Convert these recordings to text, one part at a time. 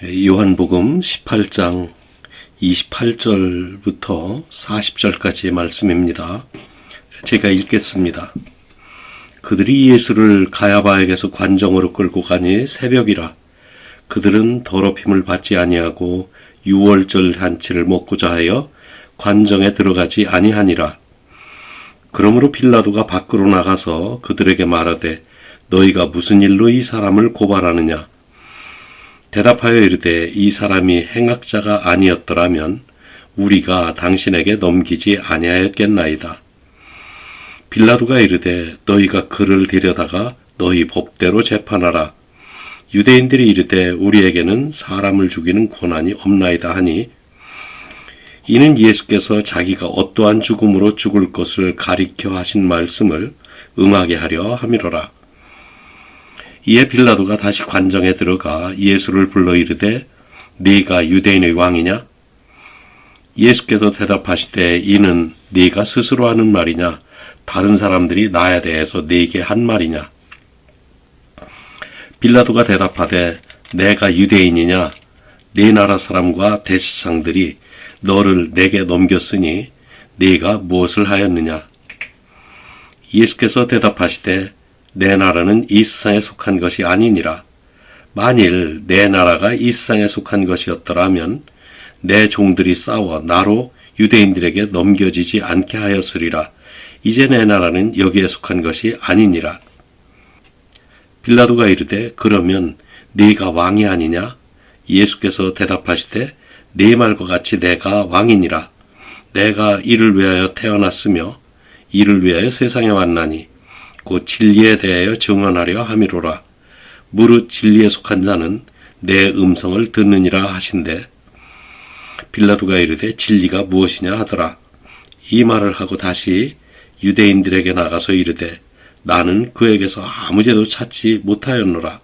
요한복음 18장 28절부터 40절까지의 말씀입니다. 제가 읽겠습니다. 그들이 예수를 가야바에게서 관정으로 끌고 가니 새벽이라. 그들은 더럽힘을 받지 아니하고 유월절 잔치를 먹고자 하여 관정에 들어가지 아니하니라. 그러므로 빌라도가 밖으로 나가서 그들에게 말하되 너희가 무슨 일로 이 사람을 고발하느냐? 대답하여 이르되 이 사람이 행악자가 아니었더라면 우리가 당신에게 넘기지 아니하였겠나이다. 빌라도가 이르되 너희가 그를 데려다가 너희 법대로 재판하라. 유대인들이 이르되 우리에게는 사람을 죽이는 권한이 없나이다 하니 이는 예수께서 자기가 어떠한 죽음으로 죽을 것을 가리켜 하신 말씀을 응하게 하려 함이로라. 이에 빌라도가 다시 관정에 들어가 예수를 불러 이르되 네가 유대인의 왕이냐? 예수께서 대답하시되 이는 네가 스스로 하는 말이냐? 다른 사람들이 나에 대해서 네게 한 말이냐? 빌라도가 대답하되 내가 유대인이냐? 네 나라 사람과 대지상들이 너를 내게 넘겼으니 네가 무엇을 하였느냐? 예수께서 대답하시되 내 나라는 이 세상에 속한 것이 아니니라. 만일 내 나라가 이 세상에 속한 것이었더라면 내 종들이 싸워 나로 유대인들에게 넘겨지지 않게 하였으리라. 이제 내 나라는 여기에 속한 것이 아니니라. 빌라도가 이르되 그러면 네가 왕이 아니냐? 예수께서 대답하시되 네 말과 같이 내가 왕이니라. 내가 이를 위하여 태어났으며 이를 위하여 세상에 왔나니 곧 진리에 대하여 증언하려 함이로라. 무릇 진리에 속한 자는 내 음성을 듣느니라 하신대. 빌라도가 이르되 진리가 무엇이냐 하더라. 이 말을 하고 다시 유대인들에게 나가서 이르되 나는 그에게서 아무 죄도 찾지 못하였노라.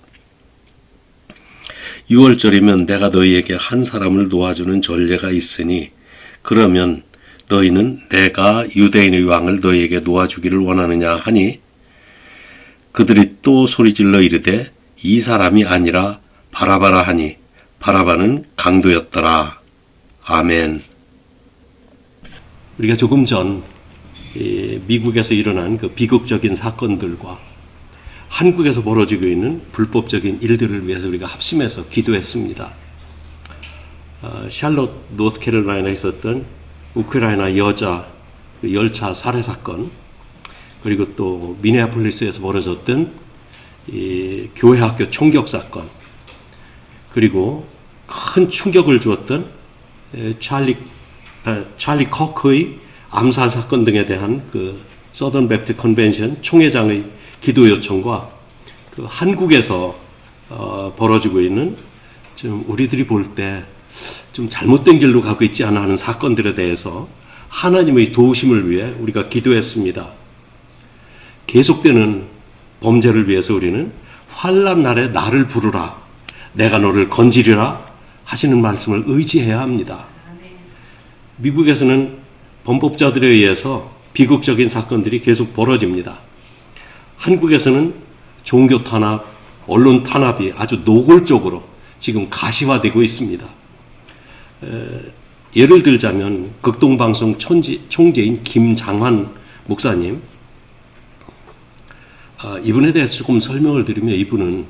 유월절이면 내가 너희에게 한 사람을 놓아주는 전례가 있으니 그러면 너희는 내가 유대인의 왕을 너희에게 놓아주기를 원하느냐 하니 그들이 또 소리질러 이르되 이 사람이 아니라 바라바라 하니 바라바는 강도였더라. 아멘. 우리가 조금 전 미국에서 일어난 그 비극적인 사건들과 한국에서 벌어지고 있는 불법적인 일들을 위해서 우리가 합심해서 기도했습니다. 샬롯 노스캐롤라이나에 있었던 우크라이나 여자 열차 살해 사건, 그리고 또 미네아폴리스에서 벌어졌던 이 교회 학교 총격 사건, 그리고 큰 충격을 주었던 찰리 커크의 암살 사건 등에 대한 그 서던 백스 컨벤션 총회장의 기도 요청과 그 한국에서 벌어지고 있는 좀 우리들이 볼 때 좀 잘못된 길로 가고 있지 않아 하는 사건들에 대해서 하나님의 도우심을 위해 우리가 기도했습니다. 계속되는 범죄를 위해서 우리는 환난 날에 나를 부르라, 내가 너를 건지리라 하시는 말씀을 의지해야 합니다. 미국에서는 범법자들에 의해서 비극적인 사건들이 계속 벌어집니다. 한국에서는 종교 탄압, 언론 탄압이 아주 노골적으로 지금 가시화되고 있습니다. 예를 들자면 극동방송 총재인 김장환 목사님, 이분에 대해서 조금 설명을 드리면 이분은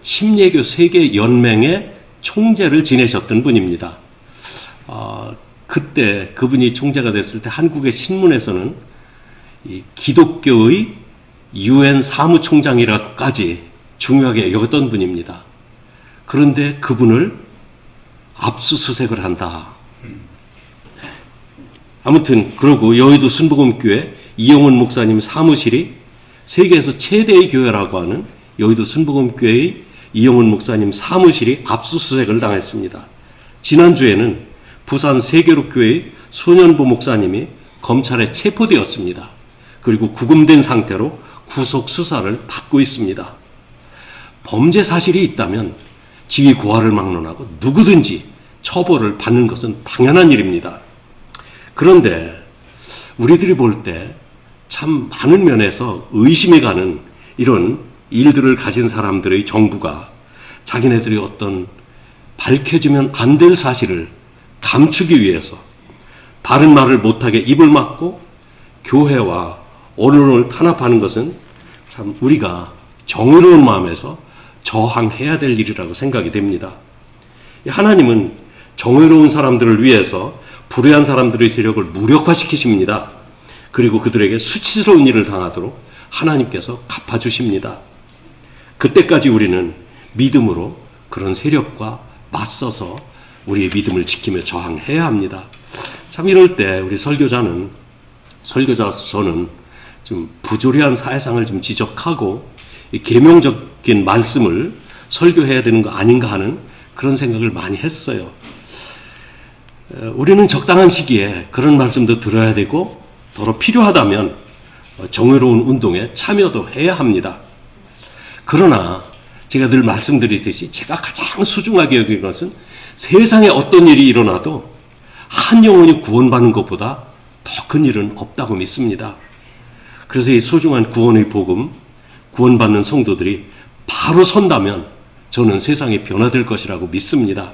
침례교 세계연맹의 총재를 지내셨던 분입니다. 그때 그분이 총재가 됐을 때 한국의 신문에서는 이 기독교의 UN 사무총장이라고까지 중요하게 여겼던 분입니다. 그런데 그분을 압수수색을 한다. 아무튼 그러고 여의도 순복음교회 이영훈 목사님 사무실이 세계에서 최대의 교회라고 하는 여의도 순복음교회의 이영훈 목사님 사무실이 압수수색을 당했습니다. 지난주에는 부산 세계로교회의 손현보 목사님이 검찰에 체포되었습니다. 그리고 구금된 상태로 구속 수사를 받고 있습니다. 범죄 사실이 있다면 지위 고하를 막론하고 누구든지 처벌을 받는 것은 당연한 일입니다. 그런데 우리들이 볼 때 참 많은 면에서 의심이 가는 이런 일들을 가진 사람들의 정부가 자기네들이 어떤 밝혀지면 안 될 사실을 감추기 위해서 바른 말을 못하게 입을 막고 교회와 언론을 탄압하는 것은 참 우리가 정의로운 마음에서 저항해야 될 일이라고 생각이 됩니다. 하나님은 정의로운 사람들을 위해서 불의한 사람들의 세력을 무력화시키십니다. 그리고 그들에게 수치스러운 일을 당하도록 하나님께서 갚아주십니다. 그때까지 우리는 믿음으로 그런 세력과 맞서서 우리의 믿음을 지키며 저항해야 합니다. 참 이럴 때 우리 설교자로서는 좀 부조리한 사회상을 좀 지적하고 계명적인 말씀을 설교해야 되는 거 아닌가 하는 그런 생각을 많이 했어요. 우리는 적당한 시기에 그런 말씀도 들어야 되고 더러 필요하다면 정의로운 운동에 참여도 해야 합니다. 그러나 제가 늘 말씀드리듯이 제가 가장 소중하게 여기는 것은 세상에 어떤 일이 일어나도 한 영혼이 구원받는 것보다 더 큰 일은 없다고 믿습니다. 그래서 이 소중한 구원의 복음, 구원받는 성도들이 바로 선다면 저는 세상이 변화될 것이라고 믿습니다.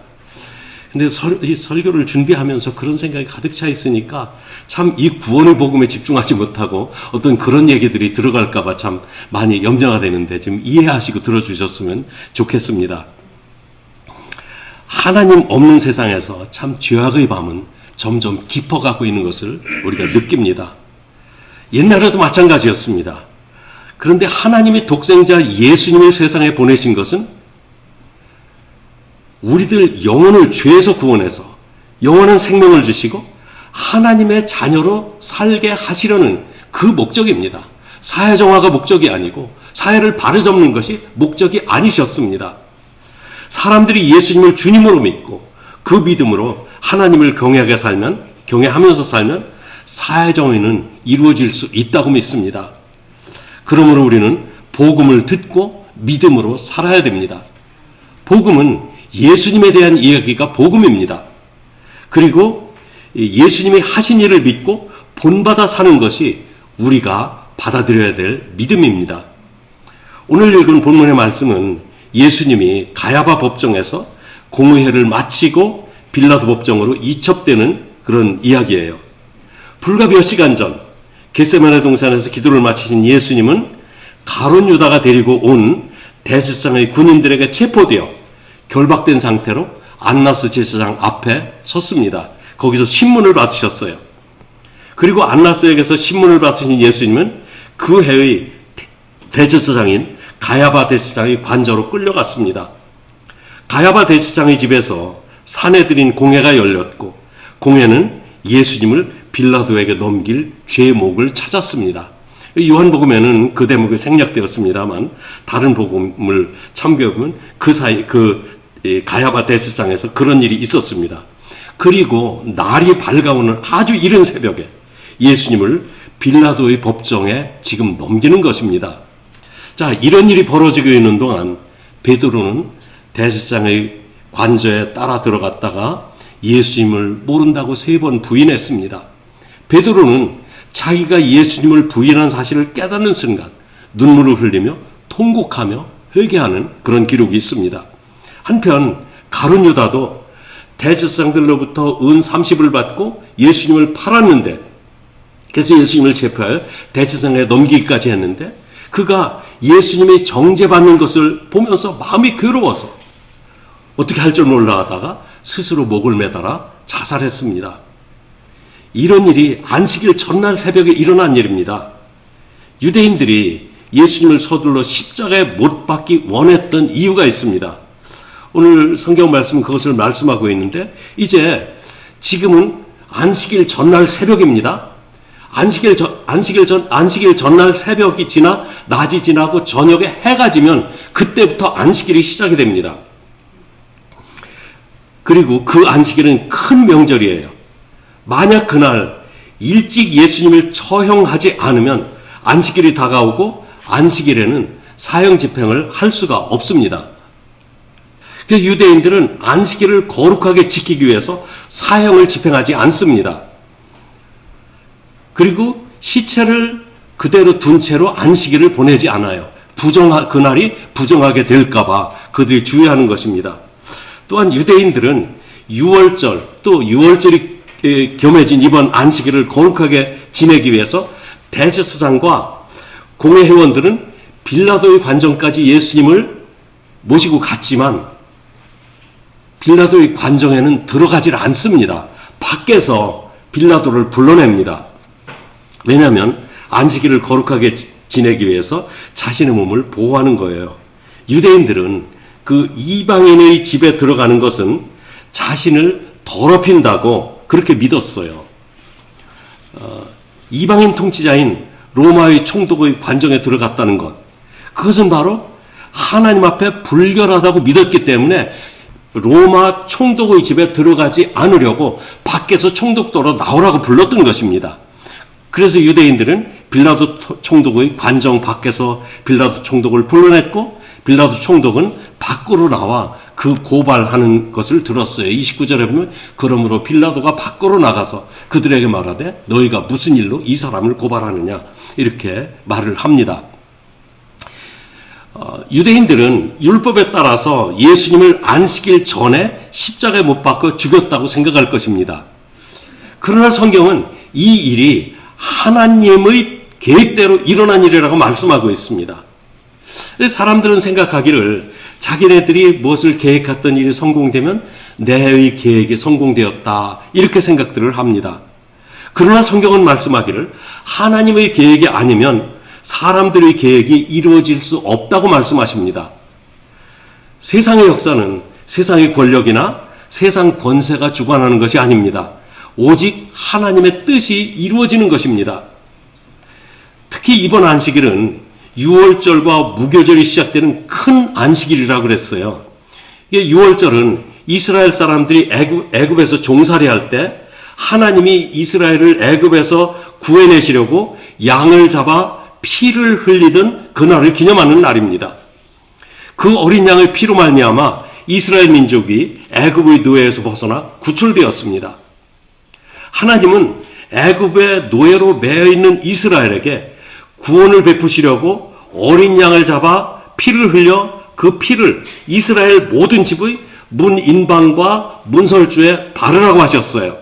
근데 이 설교를 준비하면서 그런 생각이 가득 차 있으니까 참 이 구원의 복음에 집중하지 못하고 어떤 그런 얘기들이 들어갈까봐 참 많이 염려가 되는데 좀 이해하시고 들어주셨으면 좋겠습니다. 하나님 없는 세상에서 참 죄악의 밤은 점점 깊어가고 있는 것을 우리가 느낍니다. 옛날에도 마찬가지였습니다. 그런데 하나님의 독생자 예수님을 세상에 보내신 것은 우리들 영혼을 죄에서 구원해서 영원한 생명을 주시고 하나님의 자녀로 살게 하시려는 그 목적입니다. 사회정화가 목적이 아니고 사회를 바로잡는 것이 목적이 아니셨습니다. 사람들이 예수님을 주님으로 믿고 그 믿음으로 하나님을 경외하면서 살면 사회정의는 이루어질 수 있다고 믿습니다. 그러므로 우리는 복음을 듣고 믿음으로 살아야 됩니다. 복음은 예수님에 대한 이야기가 복음입니다. 그리고 예수님이 하신 일을 믿고 본받아 사는 것이 우리가 받아들여야 될 믿음입니다. 오늘 읽은 본문의 말씀은 예수님이 가야바 법정에서 공의회를 마치고 빌라도 법정으로 이첩되는 그런 이야기예요. 불과 몇 시간 전 겟세마네 동산에서 기도를 마치신 예수님은 가룟 유다가 데리고 온 대제사장의 군인들에게 체포되어 결박된 상태로 안나스 제사장 앞에 섰습니다. 거기서 신문을 받으셨어요. 그리고 안나스에게서 신문을 받으신 예수님은 그 해의 대제사장인 가야바 대제사장의 관저로 끌려갔습니다. 가야바 대제사장의 집에서 사내들인 공회가 열렸고 공회는 예수님을 빌라도에게 넘길 죄목을 찾았습니다. 요한복음에는 그 대목이 생략되었습니다만 다른 복음을 참고해보면 그 사이 가야바 대제사장에서 그런 일이 있었습니다. 그리고 날이 밝아오는 아주 이른 새벽에 예수님을 빌라도의 법정에 지금 넘기는 것입니다. 자, 이런 일이 벌어지고 있는 동안 베드로는 대제사장의 관저에 따라 들어갔다가 예수님을 모른다고 3번 부인했습니다. 베드로는 자기가 예수님을 부인한 사실을 깨닫는 순간 눈물을 흘리며 통곡하며 회개하는 그런 기록이 있습니다. 한편 가룟 유다도 대제사장들로부터 은 30을 받고 예수님을 팔았는데 그래서 예수님을 체포하여 대제사장에 넘기기까지 했는데 그가 예수님이 정죄받는 것을 보면서 마음이 괴로워서 어떻게 할 줄 몰라 하다가 스스로 목을 매달아 자살했습니다. 이런 일이 안식일 전날 새벽에 일어난 일입니다. 유대인들이 예수님을 서둘러 십자가에 못 박기 원했던 이유가 있습니다. 오늘 성경 말씀은 그것을 말씀하고 있는데 이제 지금은 안식일 전날 새벽입니다. 안식일 전날 새벽이 지나 낮이 지나고 저녁에 해가 지면 그때부터 안식일이 시작이 됩니다. 그리고 그 안식일은 큰 명절이에요. 만약 그날 일찍 예수님을 처형하지 않으면 안식일이 다가오고 안식일에는 사형 집행을 할 수가 없습니다. 그래서 유대인들은 안식일을 거룩하게 지키기 위해서 사형을 집행하지 않습니다. 그리고 시체를 그대로 둔 채로 안식일을 보내지 않아요. 그날이 부정하게 될까봐 그들이 주의하는 것입니다. 또한 유대인들은 유월절, 또 유월절이 겸해진 이번 안식일을 거룩하게 지내기 위해서 대제사장과 공회 회원들은 빌라도의 관정까지 예수님을 모시고 갔지만 빌라도의 관정에는 들어가질 않습니다. 밖에서 빌라도를 불러냅니다. 왜냐하면 안식일을 거룩하게 지내기 위해서 자신의 몸을 보호하는 거예요. 유대인들은 그 이방인의 집에 들어가는 것은 자신을 더럽힌다고 그렇게 믿었어요. 이방인 통치자인 로마의 총독의 관정에 들어갔다는 것, 그것은 바로 하나님 앞에 불결하다고 믿었기 때문에 로마 총독의 집에 들어가지 않으려고 밖에서 총독도로 나오라고 불렀던 것입니다. 그래서 유대인들은 빌라도 총독의 관정 밖에서 빌라도 총독을 불러냈고 빌라도 총독은 밖으로 나와 그 고발하는 것을 들었어요. 29절에 보면 그러므로 빌라도가 밖으로 나가서 그들에게 말하되 너희가 무슨 일로 이 사람을 고발하느냐 이렇게 말을 합니다. 유대인들은 율법에 따라서 예수님을 안식일 전에 십자가에 못 박아 죽였다고 생각할 것입니다. 그러나 성경은 이 일이 하나님의 계획대로 일어난 일이라고 말씀하고 있습니다. 사람들은 생각하기를 자기네들이 무엇을 계획했던 일이 성공되면 내의 계획이 성공되었다 이렇게 생각들을 합니다. 그러나 성경은 말씀하기를 하나님의 계획이 아니면 사람들의 계획이 이루어질 수 없다고 말씀하십니다. 세상의 역사는 세상의 권력이나 세상 권세가 주관하는 것이 아닙니다. 오직 하나님의 뜻이 이루어지는 것입니다. 특히 이번 안식일은 유월절과 무교절이 시작되는 큰 안식일이라고 그랬어요. 유월절은 이스라엘 사람들이 애굽에서 종살이할 때 하나님이 이스라엘을 애굽에서 구해내시려고 양을 잡아 피를 흘리던 그날을 기념하는 날입니다. 그 어린 양의 피로 말미암아 이스라엘 민족이 애굽의 노예에서 벗어나 구출되었습니다. 하나님은 애굽의 노예로 매여 있는 이스라엘에게 구원을 베푸시려고 어린 양을 잡아 피를 흘려 그 피를 이스라엘 모든 집의 문인방과 문설주에 바르라고 하셨어요.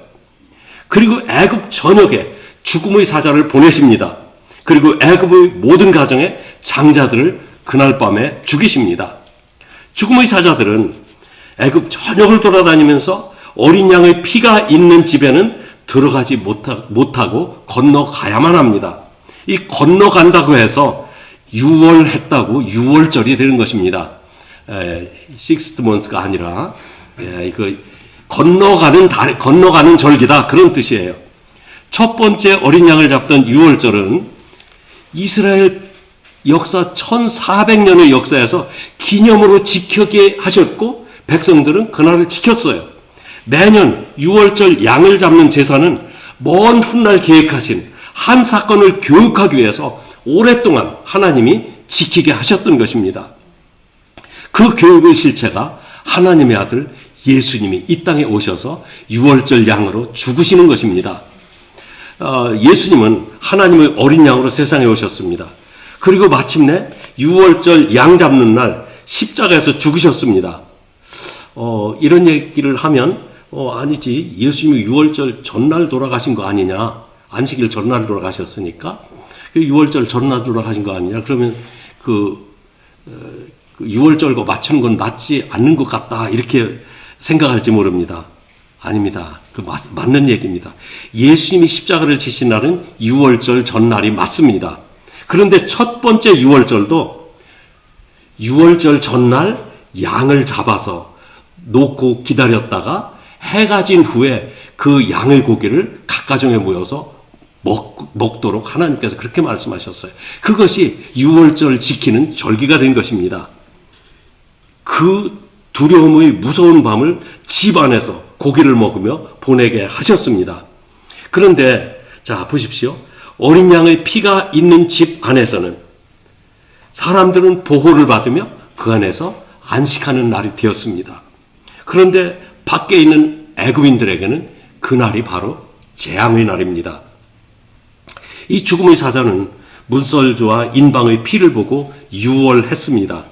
그리고 애굽 전역에 죽음의 사자를 보내십니다. 그리고 애굽의 모든 가정의 장자들을 그날 밤에 죽이십니다. 죽음의 사자들은 애굽 전역을 돌아다니면서 어린 양의 피가 있는 집에는 들어가지 못하고 건너가야만 합니다. 이 건너간다고 해서 유월했다고 유월절이 되는 것입니다. sixth month가 아니라 이거 건너가는 절기다 그런 뜻이에요. 첫 번째 어린 양을 잡던 유월절은 이스라엘 역사 1400년의 역사에서 기념으로 지키게 하셨고 백성들은 그날을 지켰어요. 매년 유월절 양을 잡는 제사는 먼 훗날 계획하신 한 사건을 교육하기 위해서 오랫동안 하나님이 지키게 하셨던 것입니다. 그 교육의 실체가 하나님의 아들 예수님이 이 땅에 오셔서 유월절 양으로 죽으시는 것입니다. 예수님은 하나님의 어린 양으로 세상에 오셨습니다. 그리고 마침내 유월절 양 잡는 날 십자가에서 죽으셨습니다. 이런 얘기를 하면 아니지 예수님이 유월절 전날 돌아가신 거 아니냐, 안식일 전날 돌아가셨으니까 유월절 전날 돌아가신 거 아니냐, 그러면 그 유월절과 맞추는 건 맞지 않는 것 같다 이렇게 생각할지 모릅니다. 아닙니다. 그 맞는 얘기입니다. 예수님이 십자가를 지신 날은 유월절 전날이 맞습니다. 그런데 첫 번째 유월절도 유월절 전날 양을 잡아서 놓고 기다렸다가 해가 진 후에 그 양의 고기를 각 가정에 모여서 먹도록 하나님께서 그렇게 말씀하셨어요. 그것이 유월절 지키는 절기가 된 것입니다. 그 두려움의 무서운 밤을 집 안에서 고기를 먹으며 보내게 하셨습니다. 그런데 자 보십시오. 어린 양의 피가 있는 집 안에서는 사람들은 보호를 받으며 그 안에서 안식하는 날이 되었습니다. 그런데 밖에 있는 애굽인들에게는 그날이 바로 재앙의 날입니다. 이 죽음의 사자는 문설주와 인방의 피를 보고 유월했습니다.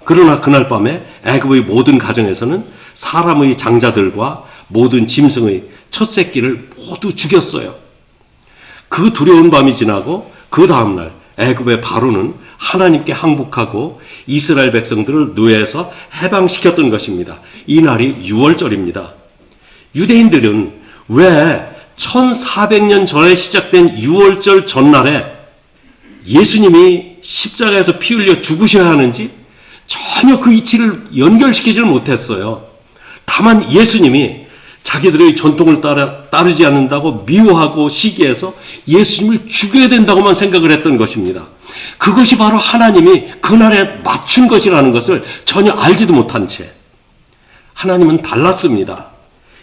그러나 그날 밤에 애굽의 모든 가정에서는 사람의 장자들과 모든 짐승의 첫 새끼를 모두 죽였어요. 그 두려운 밤이 지나고 그 다음날 애굽의 바로는 하나님께 항복하고 이스라엘 백성들을 노예에서 해방시켰던 것입니다. 이 날이 유월절입니다. 유대인들은 왜 1400년 전에 시작된 유월절 전날에 예수님이 십자가에서 피 흘려 죽으셔야 하는지 전혀 그 이치를 연결시키지를 못했어요. 다만 예수님이 자기들의 전통을 따르지 않는다고 미워하고 시기해서 예수님을 죽여야 된다고만 생각을 했던 것입니다. 그것이 바로 하나님이 그날에 맞춘 것이라는 것을 전혀 알지도 못한 채 하나님은 달랐습니다.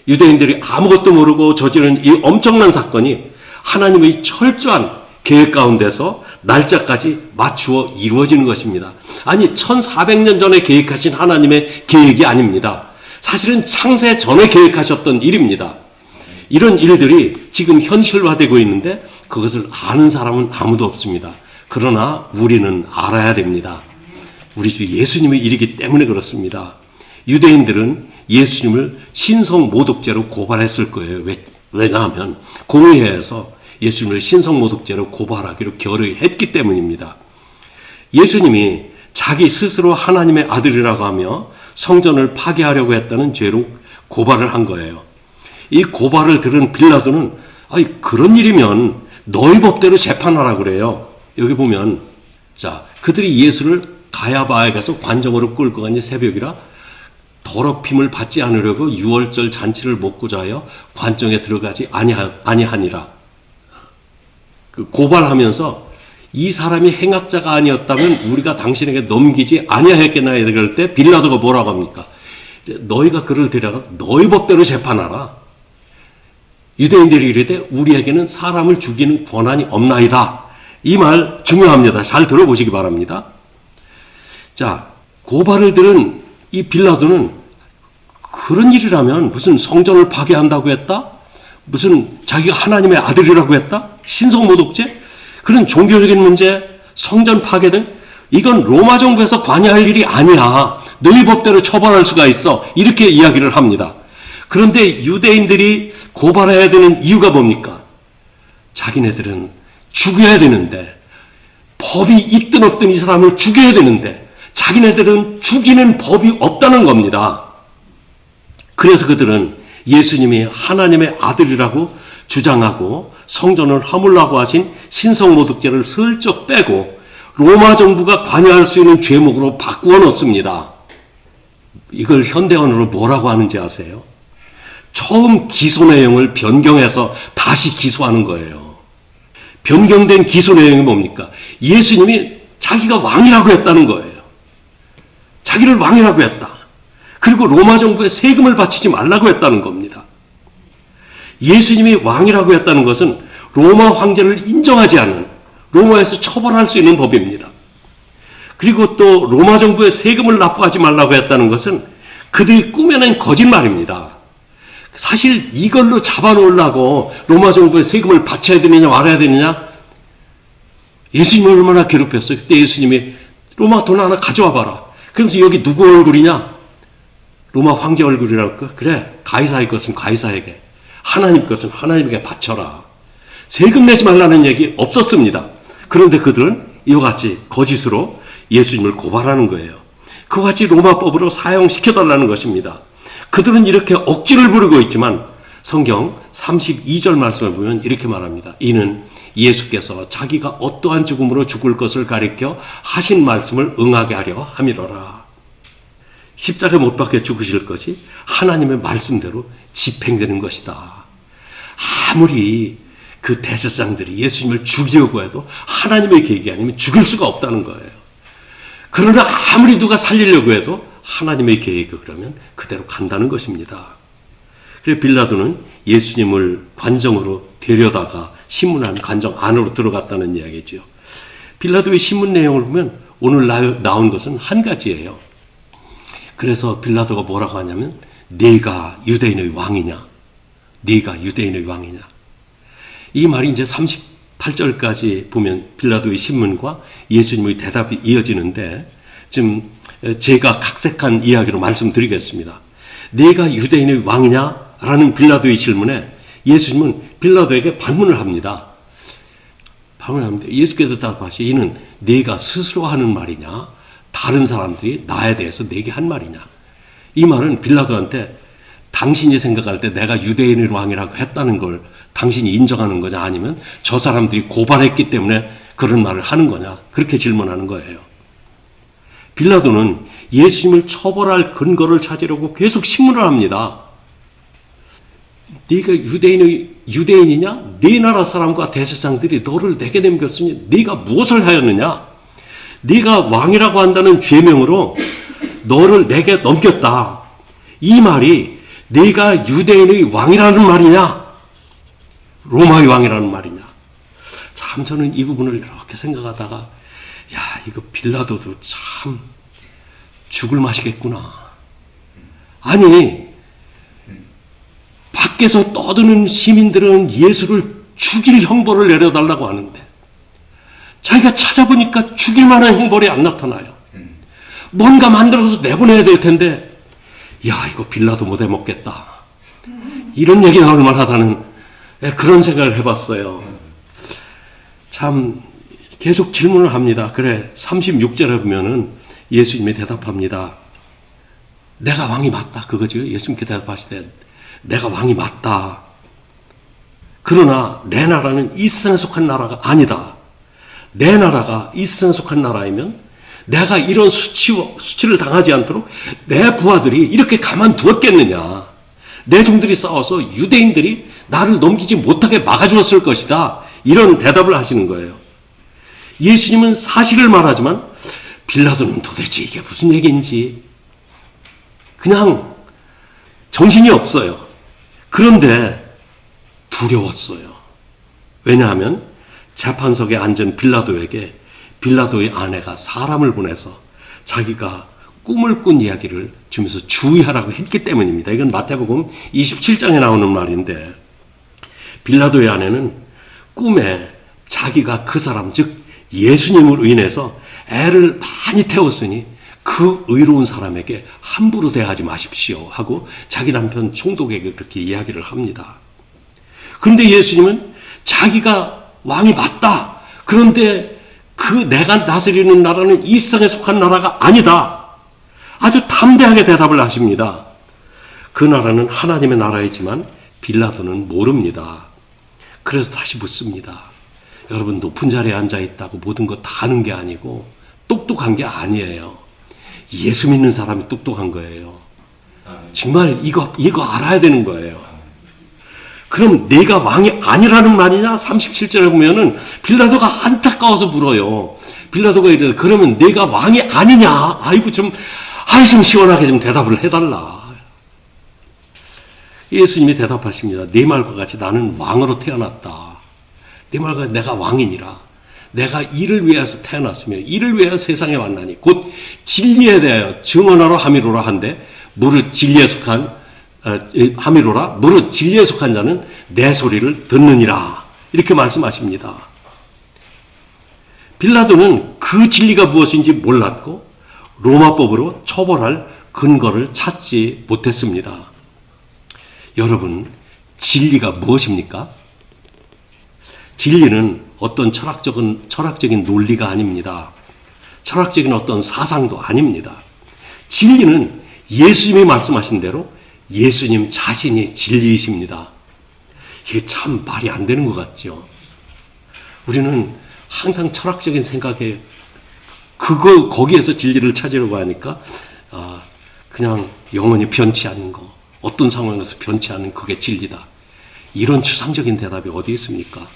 유대인들이 아무것도 모르고 저지른 이 엄청난 사건이 하나님의 철저한 계획 가운데서 날짜까지 맞추어 이루어지는 것입니다. 아니 1400년 전에 계획하신 하나님의 계획이 아닙니다. 사실은 창세 전에 계획하셨던 일입니다. 이런 일들이 지금 현실화되고 있는데 그것을 아는 사람은 아무도 없습니다. 그러나 우리는 알아야 됩니다. 우리 주 예수님의 일이기 때문에 그렇습니다. 유대인들은 예수님을 신성모독죄로 고발했을 거예요. 왜냐하면 공의회에서 예수님을 신성모독죄로 고발하기로 결의했기 때문입니다. 예수님이 자기 스스로 하나님의 아들이라고 하며 성전을 파괴하려고 했다는 죄로 고발을 한 거예요. 이 고발을 들은 빌라도는 그런 일이면 너희 법대로 재판하라고 그래요. 여기 보면 그들이 예수를 가야바에게서 관정으로 끌고 간 지 새벽이라 더럽힘을 받지 않으려고 유월절 잔치를 먹고자 하여 관정에 들어가지 아니하니라. 고발하면서 이 사람이 행악자가 아니었다면 우리가 당신에게 넘기지 아니하였겠나요? 그럴 때 빌라도가 뭐라고 합니까? 너희가 그를 데려가 너희 법대로 재판하라. 유대인들이 이르되 우리에게는 사람을 죽이는 권한이 없나이다. 이 말 중요합니다. 잘 들어보시기 바랍니다. 고발을 들은 이 빌라도는 그런 일이라면 무슨 성전을 파괴한다고 했다? 무슨 자기가 하나님의 아들이라고 했다? 신성모독죄? 그런 종교적인 문제, 성전 파괴 등 이건 로마 정부에서 관여할 일이 아니야. 너희 법대로 처벌할 수가 있어. 이렇게 이야기를 합니다. 그런데 유대인들이 고발해야 되는 이유가 뭡니까? 자기네들은 죽여야 되는데 법이 있든 없든 이 사람을 죽여야 되는데 자기네들은 죽이는 법이 없다는 겁니다. 그래서 그들은 예수님이 하나님의 아들이라고 주장하고 성전을 허물라고 하신 신성모독죄를 슬쩍 빼고 로마 정부가 관여할 수 있는 죄목으로 바꾸어 놓습니다. 이걸 현대언어로 뭐라고 하는지 아세요? 처음 기소 내용을 변경해서 다시 기소하는 거예요. 변경된 기소 내용이 뭡니까? 예수님이 자기가 왕이라고 했다는 거예요. 자기를 왕이라고 했다. 그리고 로마 정부에 세금을 바치지 말라고 했다는 겁니다. 예수님이 왕이라고 했다는 것은 로마 황제를 인정하지 않는 로마에서 처벌할 수 있는 법입니다. 그리고 또 로마 정부에 세금을 납부하지 말라고 했다는 것은 그들이 꾸며낸 거짓말입니다. 사실 이걸로 잡아놓으려고 로마 정부에 세금을 바쳐야 되느냐 말아야 되느냐 예수님을 얼마나 괴롭혔어요. 그때 예수님이 로마 돈 하나 가져와 봐라. 그러면서 여기 누구 얼굴이냐? 로마 황제 얼굴이라고 할까? 그래, 가이사의 것은 가이사에게, 하나님 것은 하나님에게 바쳐라. 세금 내지 말라는 얘기 없었습니다. 그런데 그들은 이와 같이 거짓으로 예수님을 고발하는 거예요. 그와 같이 로마법으로 사용시켜달라는 것입니다. 그들은 이렇게 억지를 부르고 있지만 성경 32절 말씀을 보면 이렇게 말합니다. 이는 예수께서 자기가 어떠한 죽음으로 죽을 것을 가리켜 하신 말씀을 응하게 하려 함이로라. 십자가에 못 박혀 죽으실 것이 하나님의 말씀대로 집행되는 것이다. 아무리 그 대제사장들이 예수님을 죽이려고 해도 하나님의 계획이 아니면 죽일 수가 없다는 거예요. 그러나 아무리 누가 살리려고 해도 하나님의 계획이 그러면 그대로 간다는 것입니다. 그래서 빌라도는 예수님을 관정으로 데려다가 신문한 관정 안으로 들어갔다는 이야기죠. 빌라도의 신문 내용을 보면 오늘 나온 것은 한 가지예요. 그래서 빌라도가 뭐라고 하냐면 네가 유대인의 왕이냐? 네가 유대인의 왕이냐? 이 말이 이제 38절까지 보면 빌라도의 신문과 예수님의 대답이 이어지는데 지금 제가 각색한 이야기로 말씀드리겠습니다. 네가 유대인의 왕이냐? 라는 빌라도의 질문에 예수님은 빌라도에게 반문을 합니다. 예수께서 대답하시되 이는 네가 스스로 하는 말이냐? 다른 사람들이 나에 대해서 네게 한 말이냐? 이 말은 빌라도한테 당신이 생각할 때 내가 유대인의 왕이라고 했다는 걸 당신이 인정하는 거냐, 아니면 저 사람들이 고발했기 때문에 그런 말을 하는 거냐, 그렇게 질문하는 거예요. 빌라도는 예수님을 처벌할 근거를 찾으려고 계속 신문을 합니다. 네가 유대인이냐? 네 나라 사람과 대제사장들이 너를 내게 넘겼으니 네가 무엇을 하였느냐? 네가 왕이라고 한다는 죄명으로 너를 내게 넘겼다. 이 말이 네가 유대인의 왕이라는 말이냐? 로마의 왕이라는 말이냐? 참 저는 이 부분을 이렇게 생각하다가 야, 이거 빌라도도 참 죽을 맛이겠구나. 아니, 밖에서 떠드는 시민들은 예수를 죽일 형벌을 내려달라고 하는데 자기가 찾아보니까 죽일 만한 형벌이 안 나타나요. 뭔가 만들어서 내보내야 될 텐데 야, 이거 빌라도 못 해먹겠다. 이런 얘기 나올 만하다는 그런 생각을 해봤어요. 참 계속 질문을 합니다. 그래, 36절에 보면은 예수님이 대답합니다. 내가 왕이 맞다. 그거죠. 예수님께 대답하시되 내가 왕이 맞다. 그러나 내 나라는 이 세상에 속한 나라가 아니다. 내 나라가 이 세상에 속한 나라이면 내가 이런 수치를 당하지 않도록 내 부하들이 이렇게 가만두었겠느냐. 내 종들이 싸워서 유대인들이 나를 넘기지 못하게 막아주었을 것이다. 이런 대답을 하시는 거예요. 예수님은 사실을 말하지만 빌라도는 도대체 이게 무슨 얘기인지 그냥 정신이 없어요. 그런데 두려웠어요. 왜냐하면 재판석에 앉은 빌라도에게 빌라도의 아내가 사람을 보내서 자기가 꿈을 꾼 이야기를 주면서 주의하라고 했기 때문입니다. 이건 마태복음 27장에 나오는 말인데 빌라도의 아내는 꿈에 자기가 그 사람, 즉 예수님으로 인해서 애를 많이 태웠으니 그 의로운 사람에게 함부로 대하지 마십시오 하고 자기 남편 총독에게 그렇게 이야기를 합니다. 그런데 예수님은 자기가 왕이 맞다. 그런데 그 내가 다스리는 나라는 이 세상에 속한 나라가 아니다. 아주 담대하게 대답을 하십니다. 그 나라는 하나님의 나라이지만 빌라도는 모릅니다. 그래서 다시 묻습니다. 여러분, 높은 자리에 앉아있다고 모든 거 다 아는 게 아니고 똑똑한 게 아니에요. 예수 믿는 사람이 똑똑한 거예요. 정말 이거 알아야 되는 거예요. 그럼 내가 왕이 아니라는 말이냐? 37절에 보면은 빌라도가 안타까워서 물어요. 빌라도가 이래요. 그러면 내가 왕이 아니냐? 아이고 좀 시원하게 좀 대답을 해달라. 예수님이 대답하십니다. 네 말과 같이 나는 왕으로 태어났다. 네 말과 같이 내가 왕이니라. 내가 이를 위해서 태어났으며 이를 위하여 세상에 왔나니 곧 진리에 대하여 증언하러 함이로라 한데 무릇 진리에 속한 함이로라 무릇 진리에 속한 자는 내 소리를 듣느니라. 이렇게 말씀하십니다. 빌라도는 그 진리가 무엇인지 몰랐고 로마법으로 처벌할 근거를 찾지 못했습니다. 여러분, 진리가 무엇입니까? 진리는 어떤 철학적인 논리가 아닙니다. 철학적인 어떤 사상도 아닙니다. 진리는 예수님이 말씀하신 대로 예수님 자신이 진리이십니다. 이게 참 말이 안 되는 것 같죠. 우리는 항상 철학적인 생각에 거기에서 진리를 찾으려고 하니까 그냥 영원히 변치 않는 거, 어떤 상황에서 변치 않는 그게 진리다. 이런 추상적인 대답이 어디 있습니까?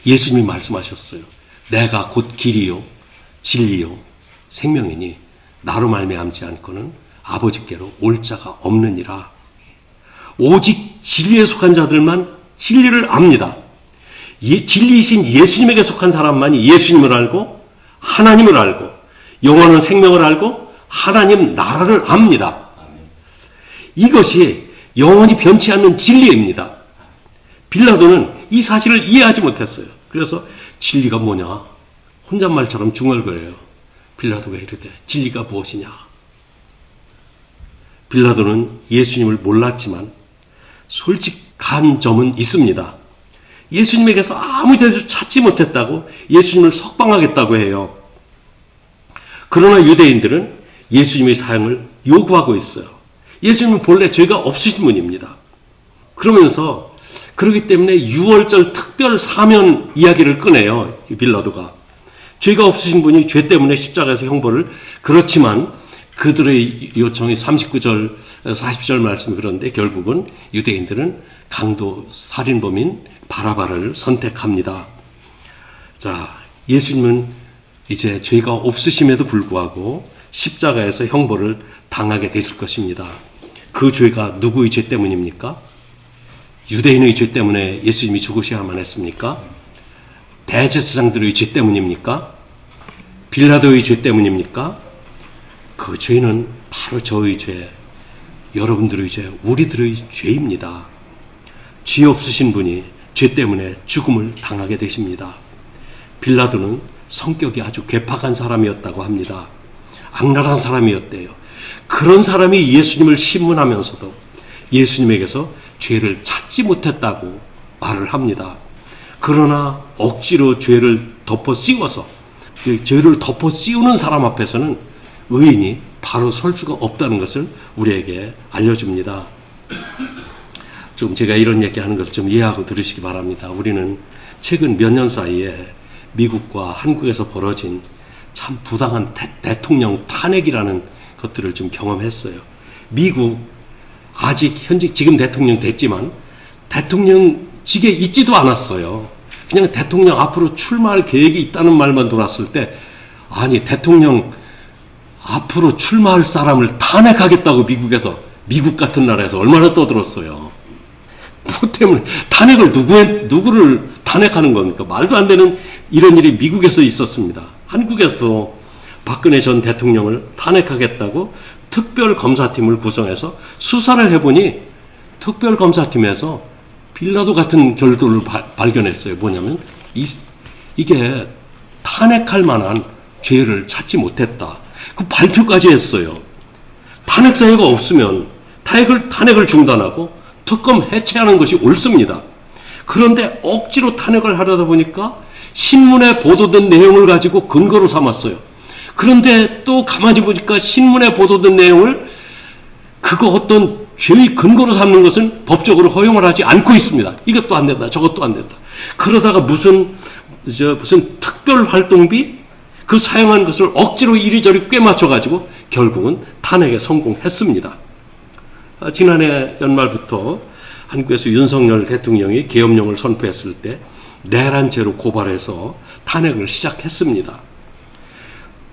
예수님이 말씀하셨어요. 내가 곧 길이요 진리요 생명이니 나로 말미암지 않고는 아버지께로 올 자가 없느니라. 오직 진리에 속한 자들만 진리를 압니다. 진리이신 예수님에게 속한 사람만이 예수님을 알고 하나님을 알고 영원한 생명을 알고 하나님 나라를 압니다. 이것이 영원히 변치 않는 진리입니다. 빌라도는 이 사실을 이해하지 못했어요. 그래서 진리가 뭐냐? 혼잣말처럼 중얼거려요. 빌라도가 이르되 진리가 무엇이냐? 빌라도는 예수님을 몰랐지만 솔직한 점은 있습니다. 예수님에게서 아무 데도 찾지 못했다고 예수님을 석방하겠다고 해요. 그러나 유대인들은 예수님의 사형을 요구하고 있어요. 예수님은 본래 죄가 없으신 분입니다. 그러면서 그렇기 때문에 6월절 특별 사면 이야기를 꺼내요. 빌라도가. 죄가 없으신 분이 죄 때문에 십자가에서 형벌을, 그렇지만 그들의 요청이 39절, 40절 말씀이 그런데 결국은 유대인들은 강도 살인범인 바라바를 선택합니다. 자, 예수님은 이제 죄가 없으심에도 불구하고 십자가에서 형벌을 당하게 되실 것입니다. 그 죄가 누구의 죄 때문입니까? 유대인의 죄 때문에 예수님이 죽으셔야만 했습니까? 대제사장들의 죄 때문입니까? 빌라도의 죄 때문입니까? 그 죄는 바로 저의 죄, 여러분들의 죄, 우리들의 죄입니다. 죄 없으신 분이 죄 때문에 죽음을 당하게 되십니다. 빌라도는 성격이 아주 괴팍한 사람이었다고 합니다. 악랄한 사람이었대요. 그런 사람이 예수님을 신문하면서도 예수님에게서 죄를 찾지 못했다고 말을 합니다. 그러나 억지로 죄를 덮어 씌워서 죄를 덮어 씌우는 사람 앞에서는 의인이 바로 설 수가 없다는 것을 우리에게 알려줍니다. 좀 제가 이런 얘기하는 것을 좀 이해하고 들으시기 바랍니다. 우리는 최근 몇 년 사이에 미국과 한국에서 벌어진 참 부당한 대통령 탄핵이라는 것들을 좀 경험했어요. 미국 아직 현직 지금 대통령 됐지만 대통령직에 있지도 않았어요. 그냥 대통령 앞으로 출마할 계획이 있다는 말만 돌았을 때, 아니 대통령 앞으로 출마할 사람을 탄핵하겠다고 미국에서, 미국 같은 나라에서 얼마나 떠들었어요. 뭐 때문에 탄핵을 누구를 탄핵하는 겁니까? 말도 안 되는 이런 일이 미국에서 있었습니다. 한국에서도 박근혜 전 대통령을 탄핵하겠다고 특별검사팀을 구성해서 수사를 해보니 특별검사팀에서 빌라도 같은 결도를 발견했어요. 뭐냐면 이게 탄핵할 만한 죄를 찾지 못했다. 그 발표까지 했어요. 탄핵 사유가 없으면 탄핵을 중단하고 특검 해체하는 것이 옳습니다. 그런데 억지로 탄핵을 하려다 보니까 신문에 보도된 내용을 가지고 근거로 삼았어요. 그런데 또 가만히 보니까 신문에 보도된 내용을 그거 어떤 죄의 근거로 삼는 것은 법적으로 허용을 하지 않고 있습니다. 이것도 안 된다, 저것도 안 된다. 그러다가 무슨 특별 활동비 그 사용한 것을 억지로 이리저리 꿰맞춰가지고 결국은 탄핵에 성공했습니다. 지난해 연말부터 한국에서 윤석열 대통령이 계엄령을 선포했을 때 내란 죄로 고발해서 탄핵을 시작했습니다.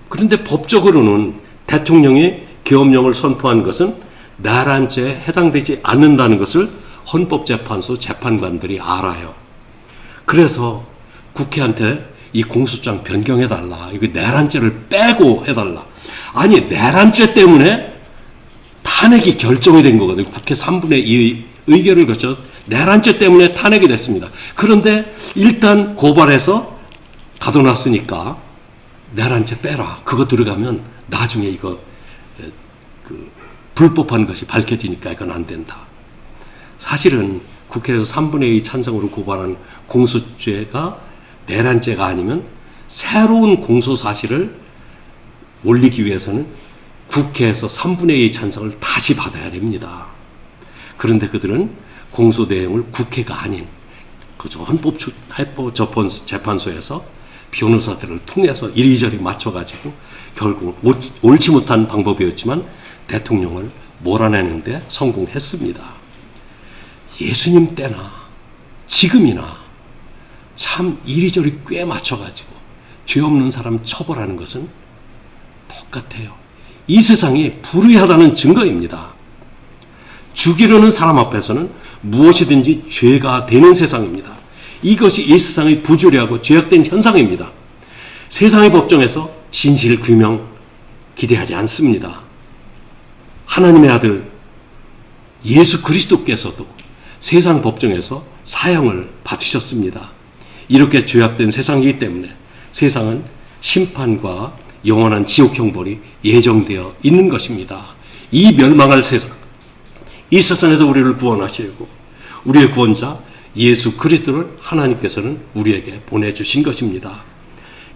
그런데 법적으로는 대통령이 계엄령을 선포한 것은 내란죄에 해당되지 않는다는 것을 헌법재판소 재판관들이 알아요. 그래서 국회한테 이 공소장 변경해달라. 이거 내란죄를 빼고 해달라. 아니 내란죄 때문에 탄핵이 결정이 된 거거든요. 국회 3분의 2의 의결을 거쳐 내란죄 때문에 탄핵이 됐습니다. 그런데 일단 고발해서 가둬놨으니까 내란죄 빼라. 그거 들어가면 나중에 이거 불법한 것이 밝혀지니까 이건 안 된다. 사실은 국회에서 3분의 2 찬성으로 고발한 공소죄가 내란죄가 아니면 새로운 공소사실을 올리기 위해서는 국회에서 3분의 2 찬성을 다시 받아야 됩니다. 그런데 그들은 공소 내용을 국회가 아닌 그저 헌법재판소에서 변호사들을 통해서 이리저리 맞춰가지고 결국 옳지 못한 방법이었지만 대통령을 몰아내는데 성공했습니다. 예수님 때나 지금이나 참 이리저리 꽤 맞춰가지고 죄 없는 사람 처벌하는 것은 똑같아요. 이 세상이 불의하다는 증거입니다. 죽이려는 사람 앞에서는 무엇이든지 죄가 되는 세상입니다. 이것이 이 세상의 부조리하고 죄악된 현상입니다. 세상의 법정에서 진실 규명 기대하지 않습니다. 하나님의 아들 예수 그리스도께서도 세상 법정에서 사형을 받으셨습니다. 이렇게 죄악된 세상이기 때문에 세상은 심판과 영원한 지옥 형벌이 예정되어 있는 것입니다. 이 멸망할 세상, 이 세상에서 우리를 구원하시려고 우리의 구원자 예수 그리스도를 하나님께서는 우리에게 보내주신 것입니다.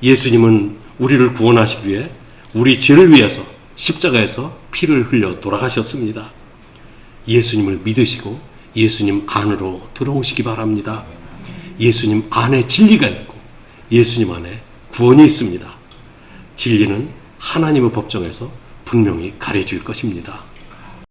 예수님은 우리를 구원하시기 위해 우리 죄를 위해서 십자가에서 피를 흘려 돌아가셨습니다. 예수님을 믿으시고 예수님 안으로 들어오시기 바랍니다. 예수님 안에 진리가 있고 예수님 안에 구원이 있습니다. 진리는 하나님의 법정에서 분명히 가려질 것입니다.